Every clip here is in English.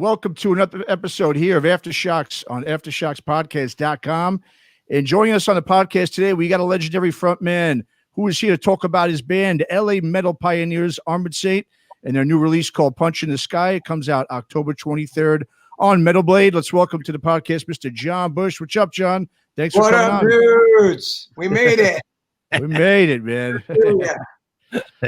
welcome to another episode here of Aftershocks on aftershockspodcast.com. And joining us on the podcast today, we got a legendary frontman who is here to talk about his band, LA metal pioneers Armored Saint, and their new release called Punch in the Sky. It comes out October 23rd on Metal Blade. Let's welcome to the podcast Mr. John Bush. What's up, John? Thanks for coming on. What up, dudes? We made it. We made it, man. Yeah.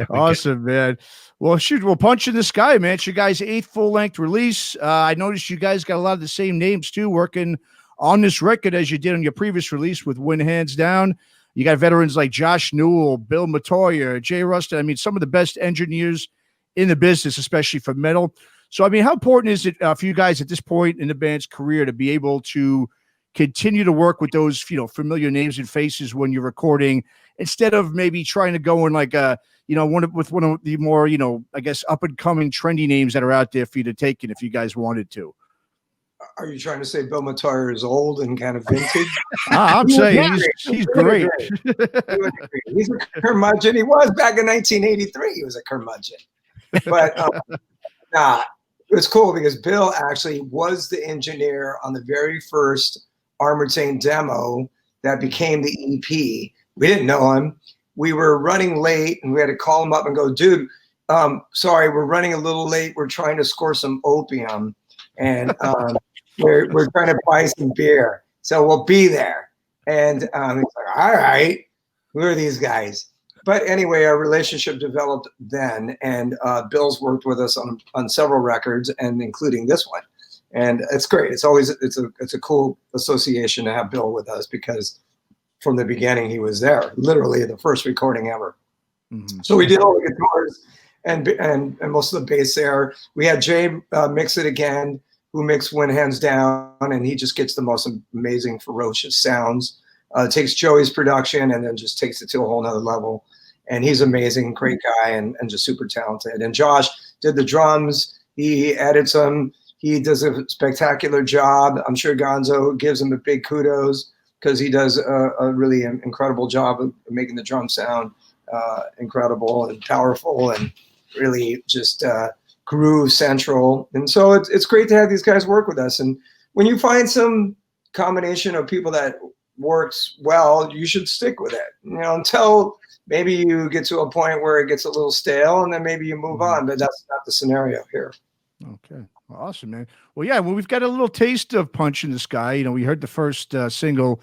Awesome, man. Well, shoot, we'll Punch in the Sky, man. It's your guys' 8th full-length release. I noticed you guys got a lot of the same names, too, working on this record as you did on your previous release with Win Hands Down. You got veterans like Josh Newell, Bill Matoya, Jay Rustin. I mean, some of the best engineers in the business, especially for metal. So, I mean, how important is it for you guys at this point in the band's career to be able to continue to work with those, familiar names and faces when you're recording, instead of maybe trying to go in like one of the more, I guess, up and coming trendy names that are out there for you to take in if you guys wanted to? Are you trying to say Bill Matoya is old and kind of vintage? I'm saying he's great. He's a curmudgeon. He was back in 1983. He was a curmudgeon. But it was cool because Bill actually was the engineer on the very first Armored Saint demo that became the EP. We didn't know him. We were running late and we had to call him up and go, dude, sorry, we're running a little late. We're trying to score some opium and we're trying to buy some beer. So we'll be there. And he's like, all right, who are these guys? But anyway, our relationship developed then, and Bill's worked with us on several records, and including this one. And it's great. It's a cool association to have Bill with us because from the beginning he was there, literally the first recording ever. Mm-hmm. So we did all the guitars and most of the bass there. We had Jay mix it again, who mixed Win Hands Down, and he just gets the most amazing, ferocious sounds. Takes Joey's production and then just takes it to a whole nother level. And he's amazing, great guy, and just super talented. And Josh did the drums. He added some. He does a spectacular job. I'm sure Gonzo gives him a big kudos because he does a really incredible job of making the drum sound incredible and powerful and really just groove central. And so it's great to have these guys work with us. And when you find some combination of people that works well, you should stick with it, until maybe you get to a point where it gets a little stale and then maybe you move on, but that's not the scenario here. Okay. Awesome, man. Well, yeah, we've got a little taste of Punch in the Sky. We heard the first single,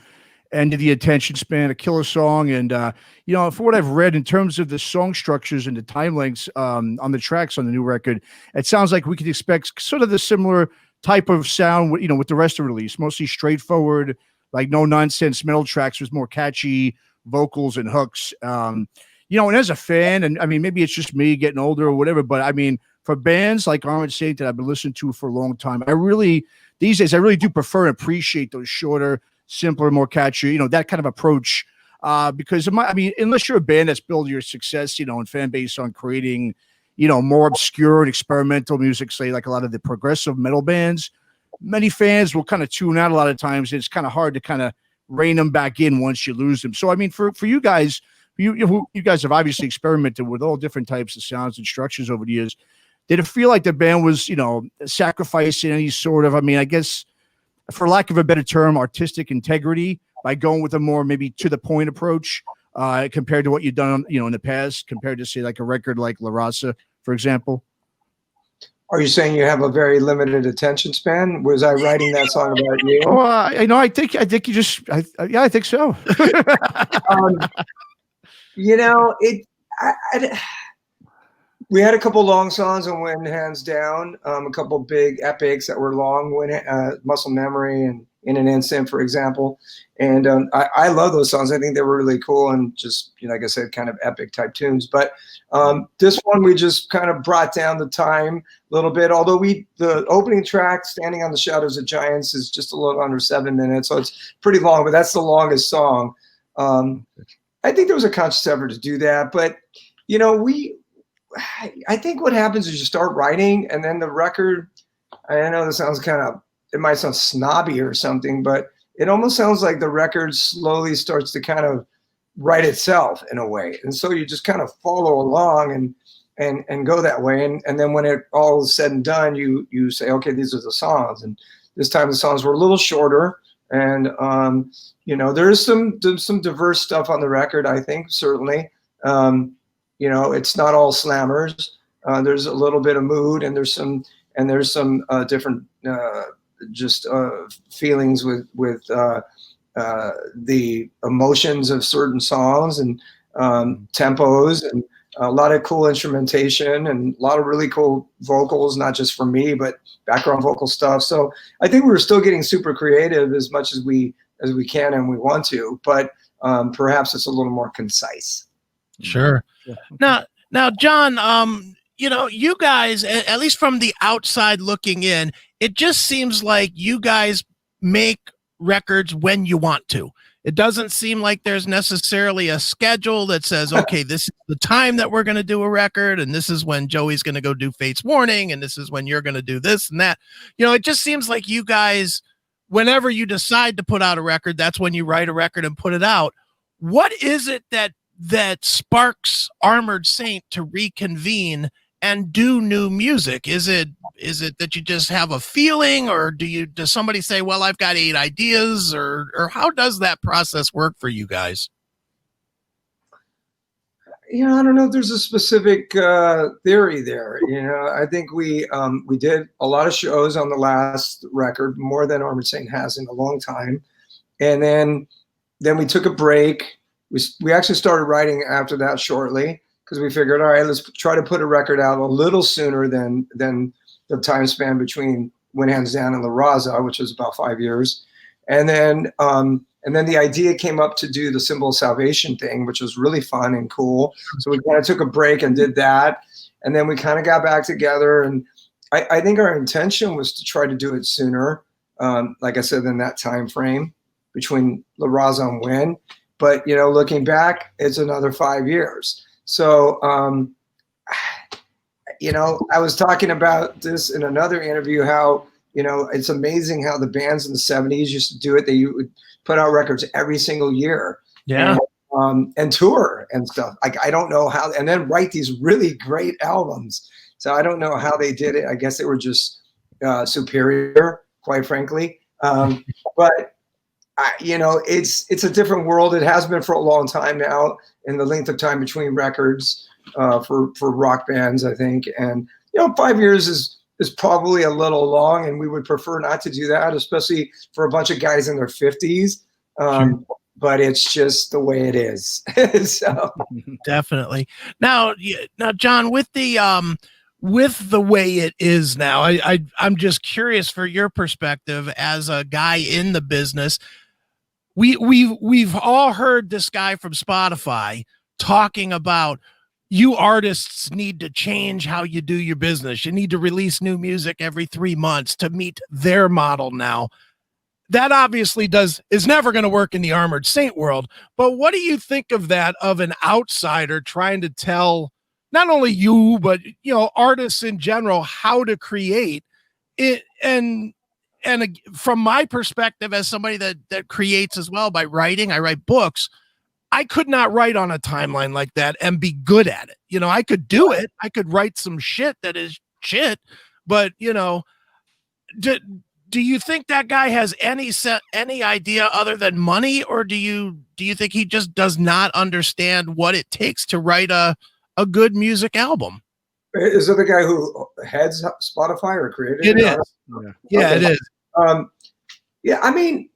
End of the Attention Span, a killer song. And, for what I've read in terms of the song structures and the time lengths on the tracks on the new record, it sounds like we could expect sort of the similar type of sound, with the rest of the release, mostly straightforward, like no nonsense metal tracks with more catchy vocals and hooks. And as a fan, and I mean, maybe it's just me getting older or whatever, but I mean, for bands like Armored Saint that I've been listening to for a long time, these days, I really do prefer and appreciate those shorter, simpler, more catchy, that kind of approach. Because unless you're a band that's built your success, and fan base on creating, more obscure and experimental music, say like a lot of the progressive metal bands, many fans will kind of tune out a lot of times. It's kind of hard to kind of rein them back in once you lose them. So, I mean, for you guys, you guys have obviously experimented with all different types of sounds and structures over the years. Did it feel like the band was, sacrificing any sort of, I guess, for lack of a better term, artistic integrity by going with a more maybe to the point approach compared to what you've done, in the past, compared to say like a record like La Raza, for example? Are you saying you have a very limited attention span? Was I writing that song about you? Oh, I think you just, I think so. We had a couple long songs on Win Hands Down, a couple big epics that were long, Muscle Memory and In an Instant, for example. And I love those songs. I think they were really cool and just, like I said, kind of epic type tunes. But this one, we just kind of brought down the time a little bit, although the opening track, Standing on the Shadows of Giants, is just a little under 7 minutes. So it's pretty long, but that's the longest song. I think there was a conscious effort to do that. But, I think what happens is you start writing and then the record, I know this sounds it might sound snobby or something, but it almost sounds like the record slowly starts to kind of write itself in a way. And so you just kind of follow along and and go that way. And then when it all is said and done, you say, okay, these are the songs. And this time the songs were a little shorter. And there's some diverse stuff on the record, I think, certainly. It's not all slammers. There's a little bit of mood, and there's some different feelings with the emotions of certain songs, and tempos, and a lot of cool instrumentation, and a lot of really cool vocals, not just for me, but background vocal stuff. So I think we're still getting super creative as much as we can and we want to, but perhaps it's a little more concise. Sure. Now, John, you guys, at least from the outside looking in, it just seems like you guys make records when you want to. It doesn't seem like there's necessarily a schedule that says, okay, this is the time that we're going to do a record, and this is when Joey's going to go do Fate's Warning, and this is when you're going to do this and that. It just seems like you guys, whenever you decide to put out a record, that's when you write a record and put it out. What is it that sparks Armored Saint to reconvene and do new music? Is it that you just have a feeling, or does somebody say, well, I've got 8 ideas, or how does that process work for you guys? I don't know if there's a specific theory there. I think we did a lot of shows on the last record, more than Armored Saint has in a long time. And then we took a break. We actually started writing after that shortly, because we figured, all right, let's try to put a record out a little sooner than the time span between When Hands Down and La Raza, which was about 5 years. And then the idea came up to do the Symbol of Salvation thing, which was really fun and cool. So we kind of took a break and did that. And then we kind of got back together. And I think our intention was to try to do it sooner, like I said, in that time frame between La Raza and When. But, looking back, it's another 5 years. So, I was talking about this in another interview, how, it's amazing how the bands in the 70s used to do it. They would put out records every single year. Yeah. And tour and stuff. I don't know how, and then write these really great albums. So I don't know how they did it. I guess they were just superior, quite frankly. But it's a different world. It has been for a long time now, in the length of time between records for rock bands, I think. And 5 years is probably a little long, and we would prefer not to do that, especially for a bunch of guys in their 50s. Sure. But it's just the way it is. So. Definitely. Now, John, with the way it is now, I'm just curious for your perspective as a guy in the business. We've all heard this guy from Spotify talking about, you artists need to change how you do your business. You need to release new music every 3 months to meet their model now. That obviously is never going to work in the Armored Saint world. But what do you think of that, of an outsider trying to tell not only you, but artists in general, how to create it? And from my perspective, as somebody that creates as well by writing, I write books. I could not write on a timeline like that and be good at it. I could do it. I could write some shit that is shit, but do you think that guy has any idea other than money, or do you think he just does not understand what it takes to write a good music album? Is it the guy who heads Spotify or created it? It is. Yeah, okay. It is. Yeah, I mean,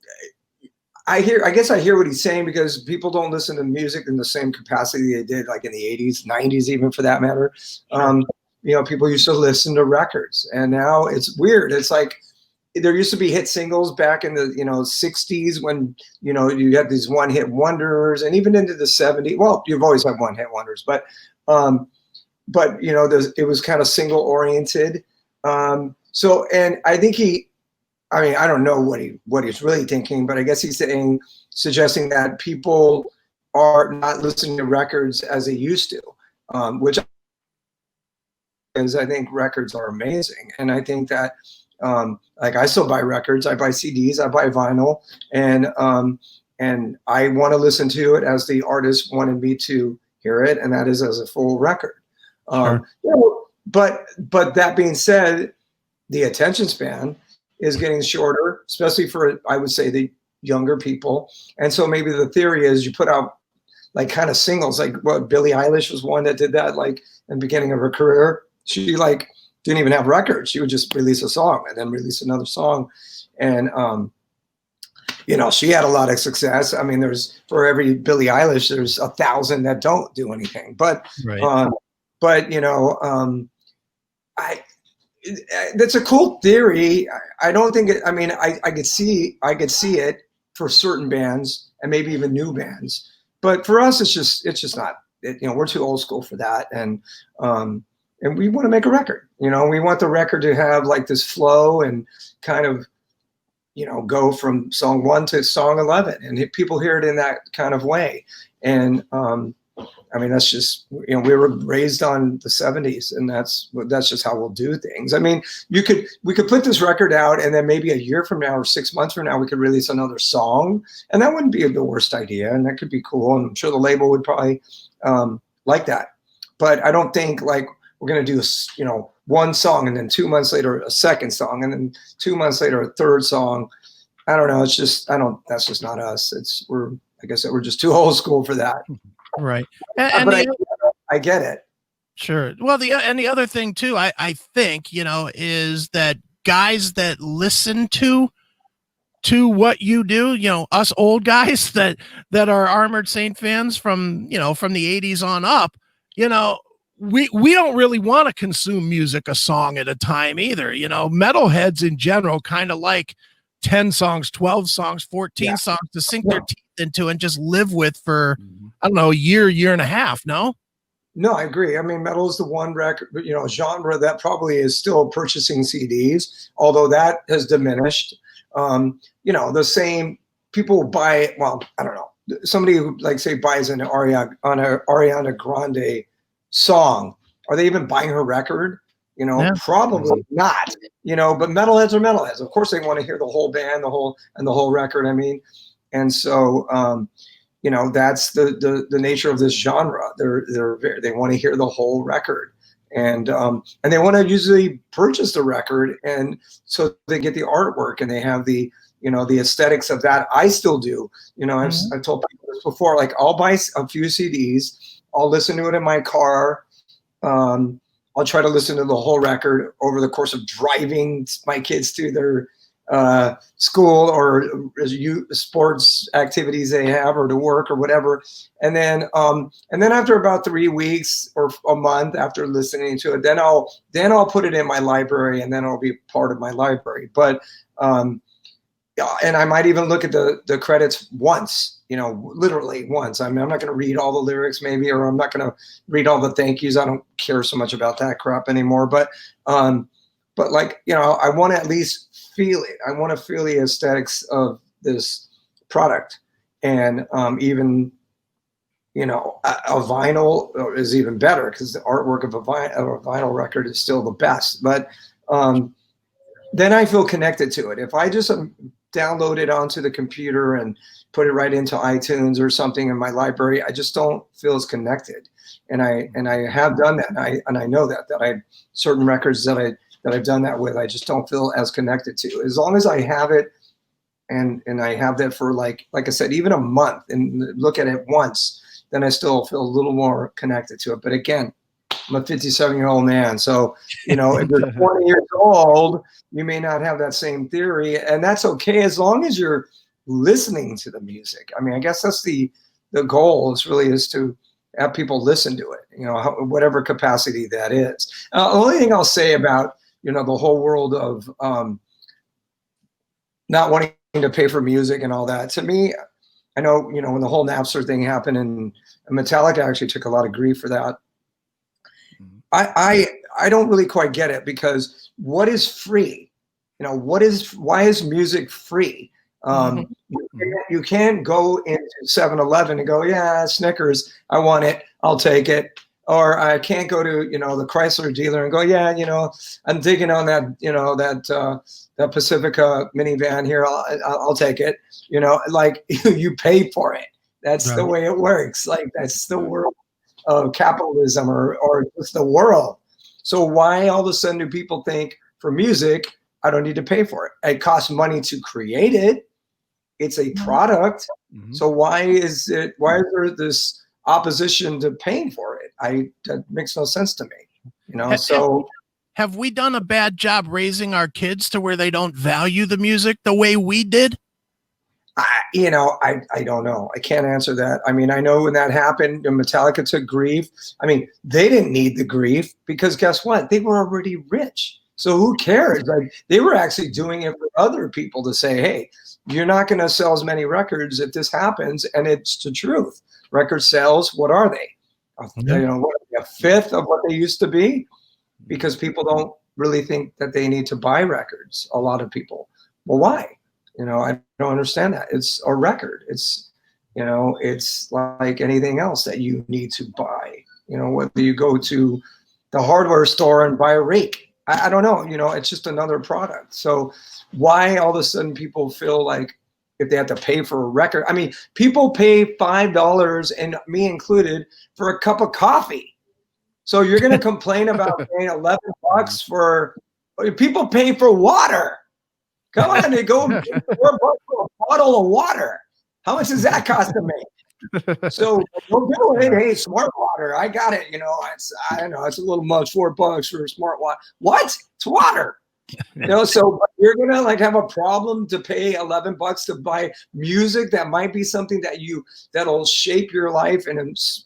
I guess I hear what he's saying, because people don't listen to music in the same capacity they did, like in the 80s, 90s, even, for that matter. People used to listen to records, and now it's weird. It's like, there used to be hit singles back in the 60s, when you had these one-hit wonders, and even into the 70s. Well, you've always had one-hit wonders, but it was kind of single oriented. So, and I think I don't know what he's really thinking, but I guess he's suggesting that people are not listening to records as they used to, which is, I think records are amazing, and I think that. Like, I still buy records, I buy CDs, I buy vinyl, and I want to listen to it as the artist wanted me to hear it, and that is as a full record. Sure. But that being said, the attention span is getting shorter, especially for, I would say, the younger people. And so maybe the theory is you put out like kind of singles, like what Billie Eilish was one that did that, like in the beginning of her career. She like didn't even have records. She would just release a song and then release another song. And, she had a lot of success. I mean, for every Billie Eilish, there's 1,000 that don't do anything. But, Right. that's a cool theory. I don't think it. I mean, I could see it for certain bands and maybe even new bands. But for us, it's just not. We're too old school for that, and we want to make a record. We want the record to have like this flow and kind of, go from song 1 to song 11, and people hear it in that kind of way. And I mean, that's just, we were raised on the 70s, and that's just how we'll do things. I mean, we could put this record out, and then maybe a year from now or 6 months from now, we could release another song, and that wouldn't be the worst idea, and that could be cool. And I'm sure the label would probably like that. But I don't think like we're going to do, one song, and then 2 months later, a second song, and then 2 months later, a third song. I don't know. It's just, that's just not us. Like I said, we're just too old school for that. Right. But I get it. Sure. Well, the other thing too, I think, is that guys that listen to what you do, us old guys that are Armored Saint fans from the 80s on up, we don't really want to consume music a song at a time either. Metalheads in general kind of like 10 songs, 12 songs, 14 songs to sink their teeth into and just live with for, I don't know, a year and a half. No, I agree. I mean, metal is the one record, genre that probably is still purchasing CDs, although that has diminished. The same people buy, well, I don't know, somebody who like say buys an Ariana Grande song. Are they even buying her record? Probably not, but metalheads are metalheads. Of course they want to hear the whole band, the whole record. I mean, and so, that's the nature of this genre. They want to hear the whole record, and they want to usually purchase the record, and so they get the artwork and they have the aesthetics of that. I still do. I've told people this before. Like I'll buy a few CDs. I'll listen to it in my car. I'll try to listen to the whole record over the course of driving my kids to their school or sports activities they have, or to work or whatever. And then after about 3 weeks or a month after listening to it, then I'll put it in my library, and then it'll be part of my library. But and I might even look at the credits once, literally once. I mean, I'm not going to read all the lyrics maybe, or I'm not going to read all the thank yous. I don't care so much about that crap anymore. But like, I want to at least feel it. I want to feel the aesthetics of this product. And even, a vinyl is even better, because the artwork of a vinyl record is still the best. But then I feel connected to it. If I just download it onto the computer and put it right into iTunes or something in my library, I just don't feel as connected. And I have done that. And I know that I certain records that I've done that with, I just don't feel as connected to. As long as I have it and I have that for like I said, even a month, and look at it once, then I still feel a little more connected to it. But again, I'm a 57-year-old man. So, if you're 20 years old, you may not have that same theory, and that's okay as long as you're listening to the music. I mean, I guess that's the goal is to have people listen to it, whatever capacity that is. The only thing I'll say about, the whole world of not wanting to pay for music and all that, to me, I know, when the whole Napster thing happened, and Metallica actually took a lot of grief for that. I don't really quite get it, because what is free? Why is music free? You can't go into 7-Eleven and go, yeah, Snickers, I want it, I'll take it. Or I can't go to, the Chrysler dealer and go, yeah, I'm digging on that, that Pacifica minivan here, I'll take it. Like you pay for it. That's right. The way it works. Like that's the world of capitalism or just the world. So why all of a sudden do people think for music, I don't need to pay for it? It costs money to create it. It's a product. So why is there this opposition to paying for it? That makes no sense to me. You know, so have we done a bad job raising our kids to where they don't value the music the way we did? I don't know. I can't answer that. I mean, I know when that happened, Metallica took grief. I mean, they didn't need the grief because guess what? They were already rich. So who cares? Like, they were actually doing it for other people to say, hey, you're not going to sell as many records if this happens. And it's the truth. Record sales, what are they? A fifth of what they used to be? Because people don't really think that they need to buy records. A lot of people. Well, why? I don't understand that. It's a record. It's like anything else that you need to buy. Whether you go to the hardware store and buy a rake. I don't know. It's just another product. So why all of a sudden people feel like if they have to pay for a record? I mean, people pay $5, and me included, for a cup of coffee. So you're going to complain about paying $11 for people paying for water. Come on, they go $4 for a bottle of water. How much does that cost to make? So we'll do it. Hey, smart water, I got it. I don't know, it's a little much. $4 for a smart water. What? It's water. So you're gonna have a problem to pay $11 to buy music that might be something that'll shape your life and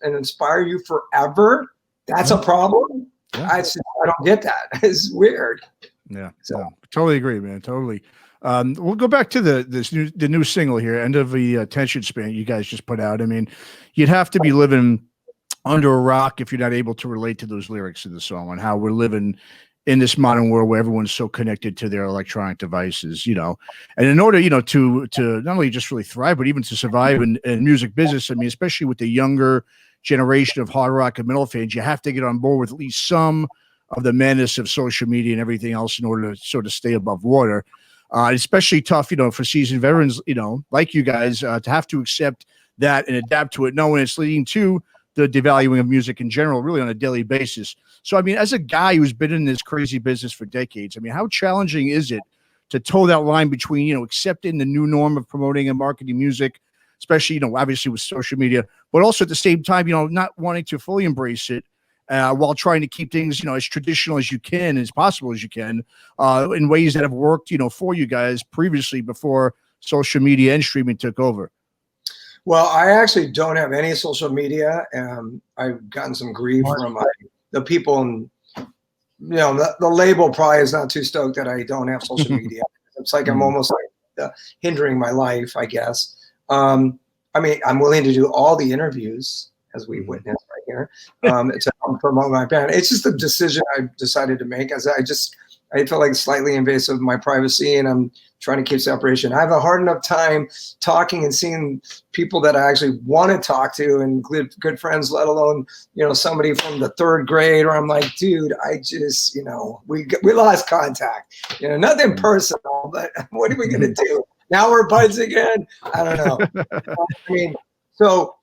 inspire you forever. That's a problem. Yeah. I don't get that. It's weird. Yeah, so totally agree, man. Totally. We'll go back to the new single here, End of the Attention Span, you guys just put out. I mean, you'd have to be living under a rock if you're not able to relate to those lyrics in the song and how we're living in this modern world where everyone's so connected to their electronic devices, and in order, to not only just really thrive, but even to survive in music business. I mean, especially with the younger generation of hard rock and metal fans, you have to get on board with at least some of the menace of social media and everything else in order to sort of stay above water. Especially tough, for seasoned veterans, like you guys, to have to accept that and adapt to it, knowing it's leading to the devaluing of music in general, really on a daily basis. So, I mean, as a guy who's been in this crazy business for decades, I mean, how challenging is it to toe that line between, accepting the new norm of promoting and marketing music, especially, obviously with social media, but also at the same time, not wanting to fully embrace it, while trying to keep things, as traditional as you can, as possible as you can, in ways that have worked, for you guys previously before social media and streaming took over? Well, I actually don't have any social media. I've gotten some grief from the people, and the label probably is not too stoked that I don't have social media. It's like I'm almost hindering my life, I guess. I mean, I'm willing to do all the interviews, as we witnessed right here, to promote my band. It's just a decision I decided to make, as I feel like slightly invasive of my privacy, and I'm trying to keep separation. I have a hard enough time talking and seeing people that I actually want to talk to and good friends, let alone, somebody from the third grade, or I'm like, dude, I just, we lost contact, nothing personal, but what are we going to do? Now we're buds again. I don't know. I mean, so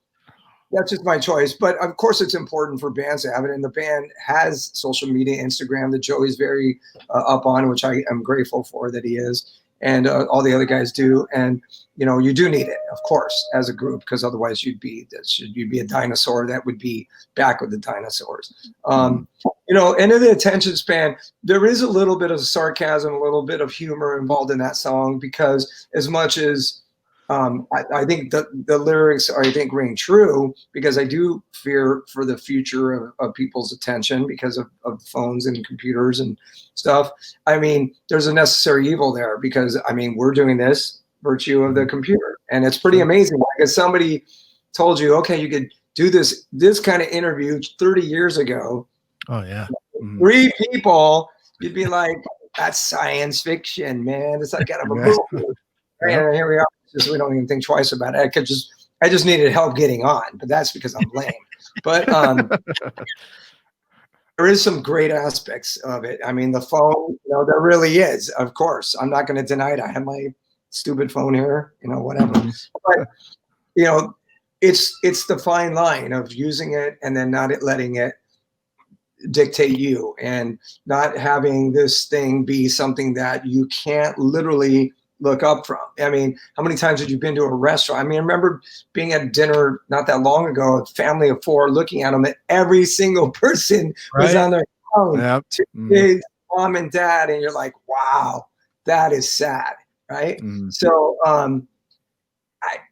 that's just my choice. But of course, it's important for bands to have it. And the band has social media, Instagram, that Joey's very up on, which I am grateful for that he is. And all the other guys do. And, you do need it, of course, as a group, because otherwise you'd be a dinosaur that would be back with the dinosaurs. End of the Attention Span, there is a little bit of sarcasm, a little bit of humor involved in that song, because as much as I think the lyrics ring true, because I do fear for the future of people's attention because of phones and computers and stuff. I mean, there's a necessary evil there, because I mean, we're doing this virtue of the computer, and it's pretty amazing. Like, if somebody told you, okay, you could do this kind of interview 30 years ago. Oh yeah. 3 people, you'd be like, that's science fiction, man. It's like out of a movie. And here we are. Just, we don't even think twice about it. I just needed help getting on, but that's because I'm lame. But there is some great aspects of it. I mean, the phone, there really is. Of course, I'm not going to deny it. I have my stupid phone here, whatever. But it's the fine line of using it and then not letting it dictate you, and not having this thing be something that you can't literally look up from. I mean, how many times have you been to a restaurant? I mean, I remember being at dinner not that long ago, a family of 4, looking at them, and every single person was on their phone. Yep. 2 kids, mom and dad, and you're like, wow, that is sad, right? So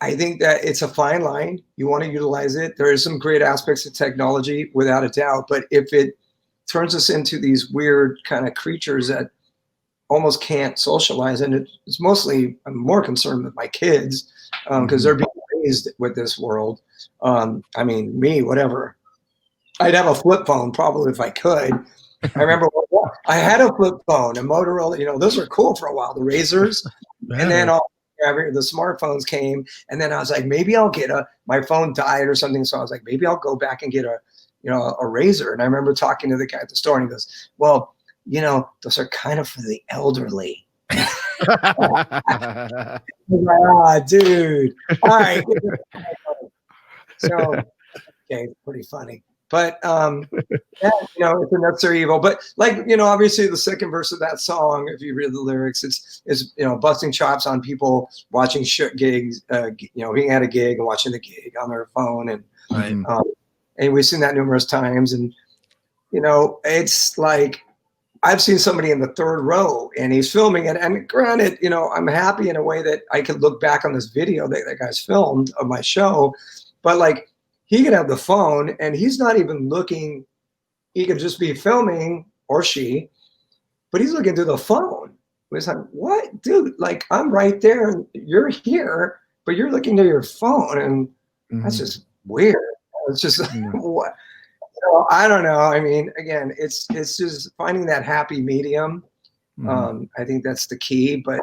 I think that it's a fine line. You want to utilize it. There is some great aspects of technology, without a doubt. But if it turns us into these weird kind of creatures that almost can't socialize, and it's mostly, I'm more concerned with my kids because they're being raised with this world. I mean, me, whatever. I'd have a flip phone probably if I could. I remember I had a flip phone, a Motorola. You know, those were cool for a while, the Razors, and then the smartphones came, and then I was like, maybe I'll get my phone died or something, so I was like, maybe I'll go back and get a Razor. And I remember talking to the guy at the store, and he goes, well, you know, those are kind of for the elderly. Dude, all right. So okay, pretty funny, but yeah, you know, it's a necessary evil. But like, you know, obviously the second verse of that song, if you read the lyrics, it's you know, busting chops on people watching gigs, you know, being at a gig and watching the gig on their phone, and and we've seen that numerous times. And you know, it's like, I've seen somebody in the third row and he's filming it. And granted, you know, I'm happy in a way that I could look back on this video that guy's filmed of my show, but like, he could have the phone and he's not even looking. He could just be filming, or she, but he's looking through the phone. It's like, what, dude? Like, I'm right there and you're here, but you're looking to your phone, and that's just weird. It's just what? So I don't know. I mean, again, it's just finding that happy medium. I think that's the key. But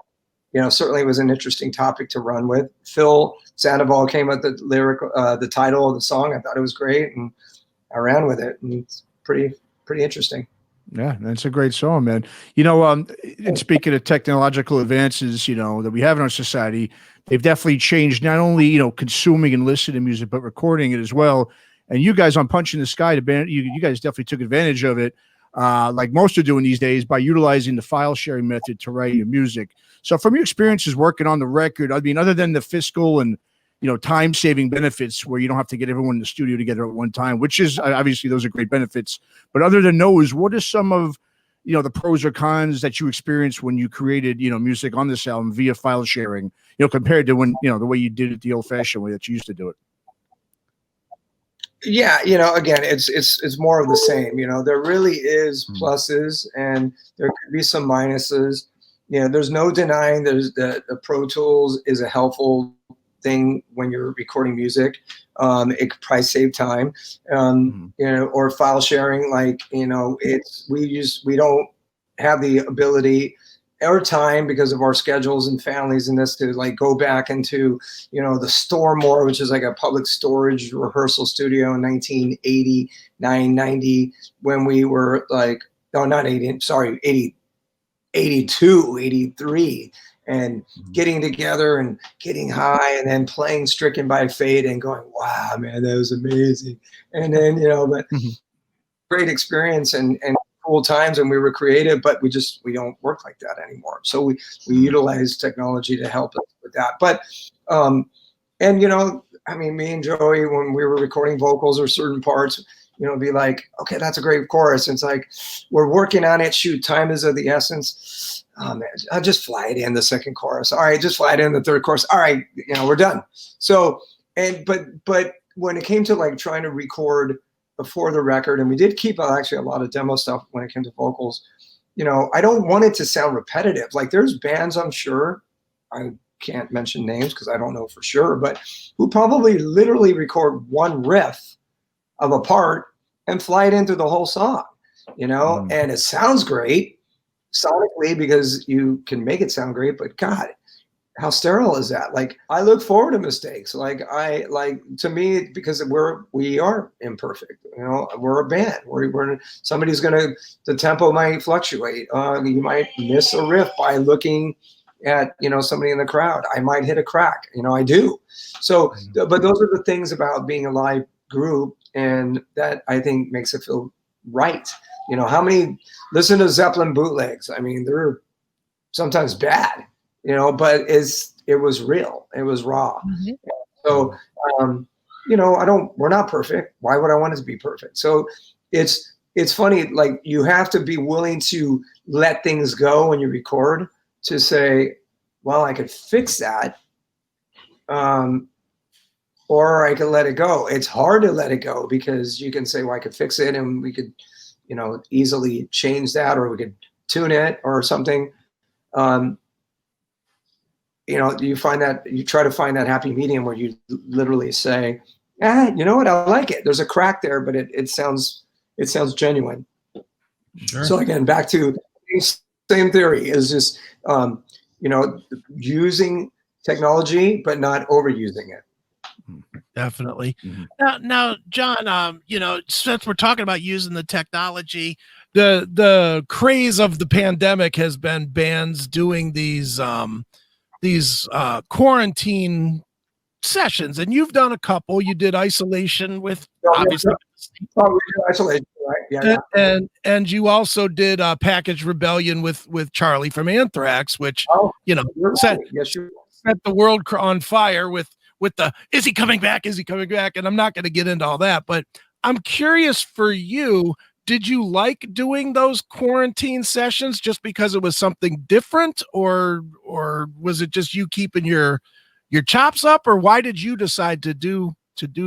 you know, certainly it was an interesting topic to run with. Phil Sandoval came up with the title of the song. I thought it was great, and I ran with it, and it's pretty interesting. Yeah, that's a great song, man. You know, and speaking of technological advances, you know, that we have in our society, they've definitely changed not only, you know, consuming and listening to music, but recording it as well. And you guys on Punch in the Sky, you guys definitely took advantage of it, like most are doing these days, by utilizing the file sharing method to write your music. So from your experiences working on the record, I mean, other than the fiscal and, you know, time saving benefits where you don't have to get everyone in the studio together at one time, which is obviously those are great benefits. But other than those, what are some of, you know, the pros or cons that you experienced when you created, you know, music on this album via file sharing, you know, compared to when, you know, the way you did it the old fashioned way that you used to do it? Yeah, you know, again, it's more of the same. You know, there really is pluses and there could be some minuses. You know, there's no denying the Pro Tools is a helpful thing when you're recording music. It could probably save time. You know, or file sharing, like, you know, we don't have the ability or time because of our schedules and families and this to like go back into, you know, the Stormore, which is like a public storage rehearsal studio in 1989, 90, when we were like, no, not 80, sorry, 80, 82, 83, and getting together and getting high and then playing Stricken by Fate and going, wow, man, that was amazing. And then, you know, but great experience and cool times, and we were creative, but we don't work like that anymore. So we utilize technology to help us with that. But and you know, I mean, me and Joey, when we were recording vocals or certain parts, you know, be like, okay, that's a great chorus. And it's like, we're working on it. Shoot, time is of the essence. Oh man, I'll just fly it in the second chorus. All right, just fly it in the third chorus. All right, you know, we're done. So, but when it came to like trying to record before the record, and we did keep actually a lot of demo stuff when it came to vocals, you know, I don't want it to sound repetitive. Like there's bands, I'm sure, I can't mention names because I don't know for sure, but who probably literally record one riff of a part and fly it into the whole song, you know, and it sounds great sonically because you can make it sound great, but God, how sterile is that? Like, I look forward to mistakes. To me, because we are imperfect. You know, we're a band. Somebody's the tempo might fluctuate. You might miss a riff by looking at, somebody in the crowd. I might hit a crack, I do. So, but those are the things about being a live group, and that I think makes it feel right. How many listen to Zeppelin bootlegs? I mean, they're sometimes bad, but it was real. It was raw. Mm-hmm. So, we're not perfect. Why would I want it to be perfect? So it's funny. Like, you have to be willing to let things go when you record, to say, well, I could fix that. Or I could let it go. It's hard to let it go, because you can say, well, I could fix it, and we could, easily change that, or we could tune it or something. You try to find that happy medium where you literally say, you know what? I like it. There's a crack there, but it sounds genuine. Sure. So again, back to same theory is just, using technology, but not overusing it. Definitely. Now, John, since we're talking about using the technology, the craze of the pandemic has been bands doing these quarantine sessions, and you've done a couple. You did Isolation with, obviously, we do Isolation, right? Yeah. And you also did Package Rebellion with Charlie from Anthrax, which set the world on fire with the is he coming back? Is he coming back? And I'm not going to get into all that, but I'm curious for you. Did you like doing those quarantine sessions just because it was something different, or was it just you keeping your chops up, or why did you decide to do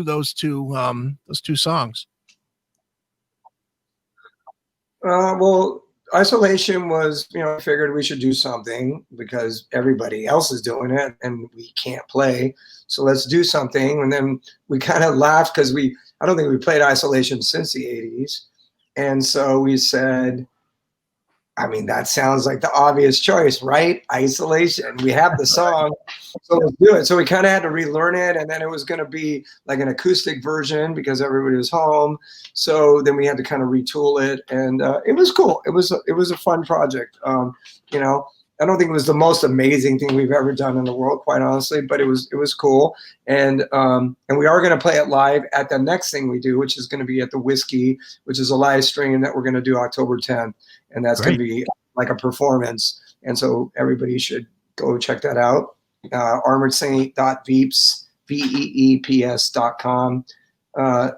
those two songs? Well, Isolation was, I figured we should do something because everybody else is doing it and we can't play. So let's do something. And then we kind of laughed because I don't think we played Isolation since the 80s. And so we said, I mean, that sounds like the obvious choice, right? Isolation. We have the song, so let's do it. So we kind of had to relearn it, and then it was going to be like an acoustic version because everybody was home. So then we had to kind of retool it, and it was cool. It was a fun project. I don't think it was the most amazing thing we've ever done in the world, quite honestly, but it was cool. And we are going to play it live at the next thing we do, which is going to be at the Whisky, which is a live stream that we're going to do October 10th. And that's going to be like a performance. And so everybody should go check that out. armoredsaint.veeps, veeps.com.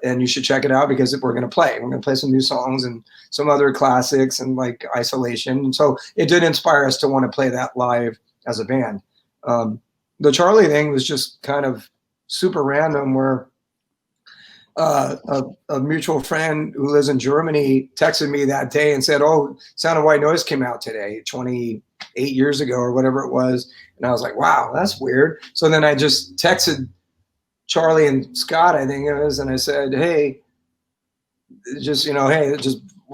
And you should check it out because we're going to play. We're going to play some new songs and some other classics and like Isolation. And so it did inspire us to want to play that live as a band. The Charlie thing was just kind of super random, where a mutual friend who lives in Germany texted me that day and said, "Oh, Sound of White Noise came out today, 28 years ago," or whatever it was. And I was like, wow, that's weird. So then I just texted Charlie and Scott, I think it was, and I said, hey, just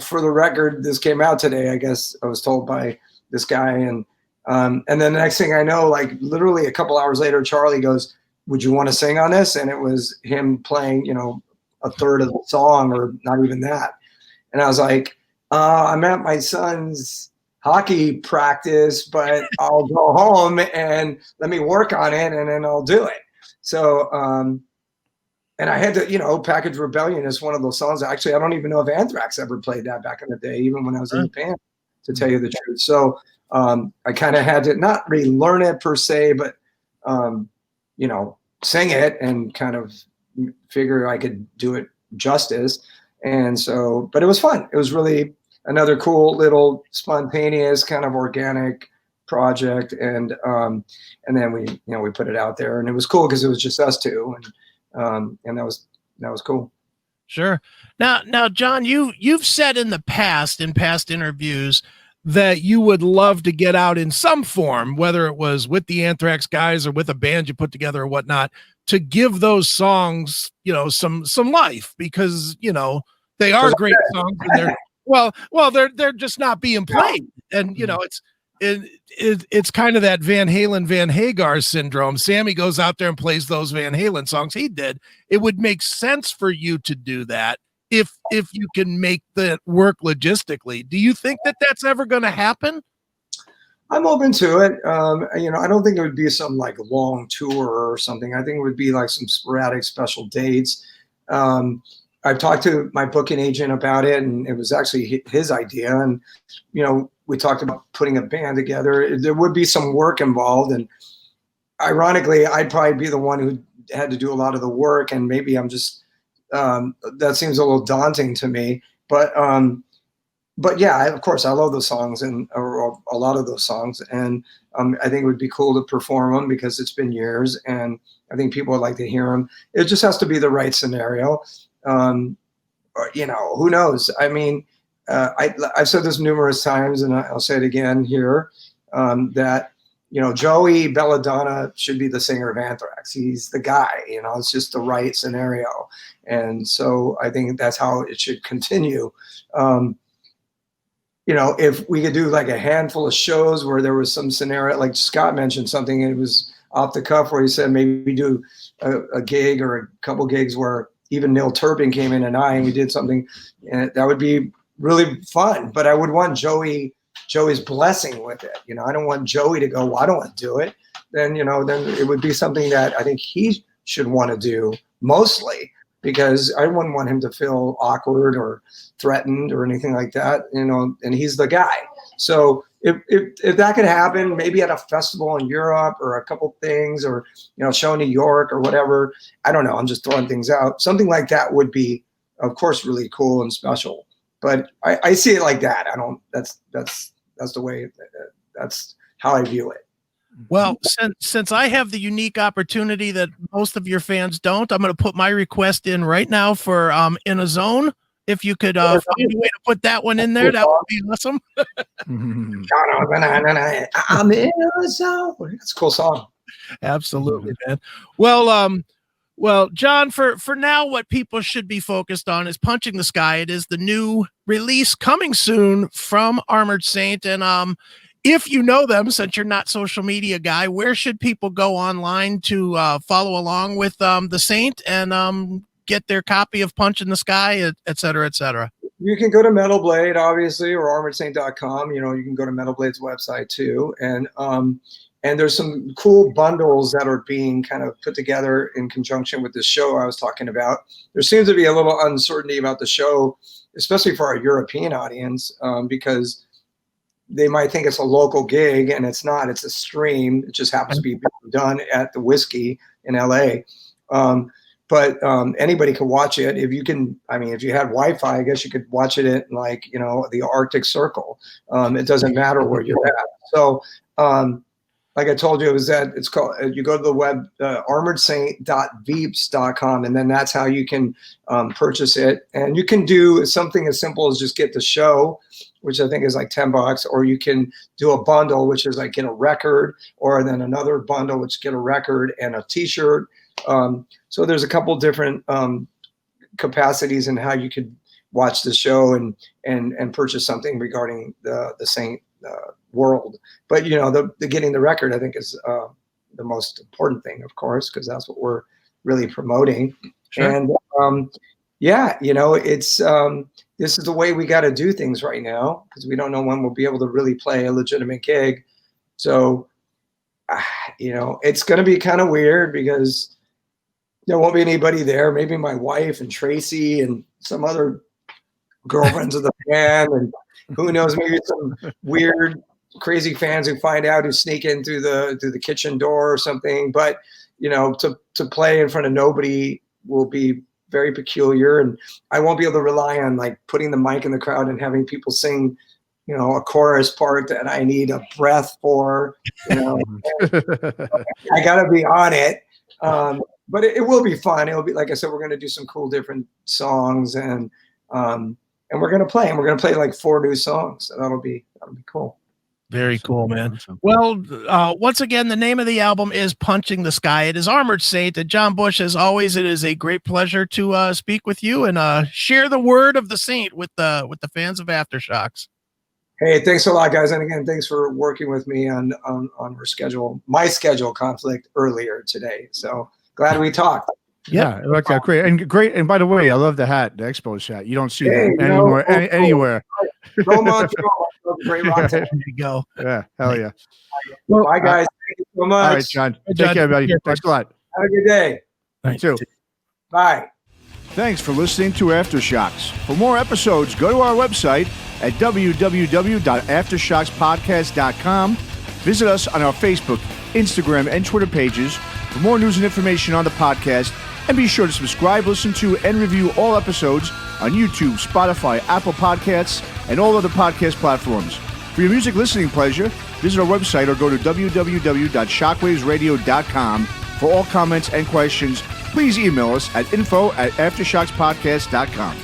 for the record, this came out today. I guess I was told by this guy. And then the next thing I know, like literally a couple hours later, Charlie goes, "Would you want to sing on this?" And it was him playing, a third of the song, or not even that. And I was like, I'm at my son's hockey practice, but I'll go home and let me work on it, and then I'll do it. So, and I had to, Package Rebellion is one of those songs. Actually, I don't even know if Anthrax ever played that back in the day, even when I was in the band, to tell you the truth. So I kind of had to not really learn it per se, but, sing it and kind of figure I could do it justice. And so, but it was fun. It was really another cool little spontaneous kind of organic project. And then we put it out there, and it was cool because it was just us two. And that was cool. Sure. Now, John, you've said in past interviews that you would love to get out in some form, whether it was with the Anthrax guys or with a band you put together or whatnot, to give those songs, some life, because, they are great songs, and they're just not being played. And, it's kind of that Van Halen, Van Hagar syndrome. Sammy goes out there and plays those Van Halen songs he did. It would make sense for you to do that if you can make that work logistically. Do you think that that's ever going to happen? I'm open to it. I don't think it would be some like long tour or something. I think it would be like some sporadic special dates. Um, I've talked to my booking agent about it, and it was actually his idea. And we talked about putting a band together. There would be some work involved, and ironically, I'd probably be the one who had to do a lot of the work, and maybe I'm just that seems a little daunting to me. But yeah, of course, I love those songs or a lot of those songs, and I think it would be cool to perform them because it's been years, and I think people would like to hear them. It just has to be the right scenario. Who knows? I mean, I've said this numerous times, and I'll say it again here, that Joey Belladonna should be the singer of Anthrax. He's the guy. It's just the right scenario, and so I think that's how it should continue. If we could do like a handful of shows where there was some scenario, like Scott mentioned something, and it was off the cuff where he said maybe we do a gig or a couple gigs where even Neil Turpin came in and we did something, and that would be really fun. But I would want Joey's blessing with it. I don't want Joey to go, well, I don't want to do it. Then it would be something that I think he should want to do mostly, because I wouldn't want him to feel awkward or threatened or anything like that, and he's the guy. So if that could happen, maybe at a festival in Europe or a couple things, or, show in New York or whatever, I don't know, I'm just throwing things out. Something like that would be, of course, really cool and special. But I see it like that. That's the way, that's how I view it. Well, since I have the unique opportunity that most of your fans don't, I'm going to put my request in right now for In a Zone. If you could find a way to put that one in there, that would be awesome. I'm in a zone. That's a cool song. Absolutely, man. Well, John, for now, what people should be focused on is Punching the Sky. It is the new release coming soon from Armored Saint. And if you know them, since you're not social media guy, where should people go online to follow along with the Saint and get their copy of Punch in the Sky, et cetera, et cetera? You can go to Metal Blade, obviously, or armoredsaint.com. You can go to Metal Blade's website too. And there's some cool bundles that are being kind of put together in conjunction with this show I was talking about. There seems to be a little uncertainty about the show, especially for our European audience, because they might think it's a local gig, and it's not. It's a stream. It just happens to be done at the Whisky in LA. But anybody can watch it. If you had Wi-Fi, I guess you could watch it in the Arctic Circle. It doesn't matter where you're at. So like I told you, it's called, you go to the web, armoredsaint.veeps.com, and then that's how you can purchase it. And you can do something as simple as just get the show, which I think is like $10, or you can do a bundle, which is like get a record, or then another bundle, which get a record and a t-shirt. So there's a couple different capacities in how you could watch the show and purchase something regarding the Saint world. But the getting the record, I think, is the most important thing, of course, because that's what we're really promoting. Sure. And it's this is the way we got to do things right now, because we don't know when we'll be able to really play a legitimate gig. So it's going to be kind of weird because there won't be anybody there. Maybe my wife and Tracy and some other girlfriends of the band, and who knows, maybe some weird, crazy fans who find out, who sneak in through the kitchen door or something. But to play in front of nobody will be very peculiar, and I won't be able to rely on like putting the mic in the crowd and having people sing, a chorus part that I need a breath for. I got to be on it. But it will be fun. It'll be, like I said, we're going to do some cool different songs, and we're going to play, and we're going to play like 4 new songs. So that'll be cool. Very cool, man. Well, once again, the name of the album is Punching the Sky. It is Armored Saint. And John Bush, as always, it is a great pleasure to speak with you and share the word of the Saint with the fans of Aftershocks. Hey, thanks a lot, guys. And again, thanks for working with me on our schedule, my schedule conflict earlier today. So glad we talked. Yeah, I like that. Great. And great. And by the way, I love the hat, the Expos hat. You don't see that anymore, anywhere. Go Montreal. Great rock town. There you go. Yeah. Hell yeah. Bye, guys. Thank you so much. All right, John. Hey, Take John, care, buddy. take care, Thanks a lot. Have a good day. You too. Bye. Thanks for listening to Aftershocks. For more episodes, go to our website at www.aftershockspodcast.com. Visit us on our Facebook, Instagram, and Twitter pages for more news and information on the podcast. And be sure to subscribe, listen to, and review all episodes on YouTube, Spotify, Apple Podcasts, and all other podcast platforms. For your music listening pleasure, visit our website or go to www.shockwavesradio.com. For all comments and questions, please email us at info@aftershockspodcast.com.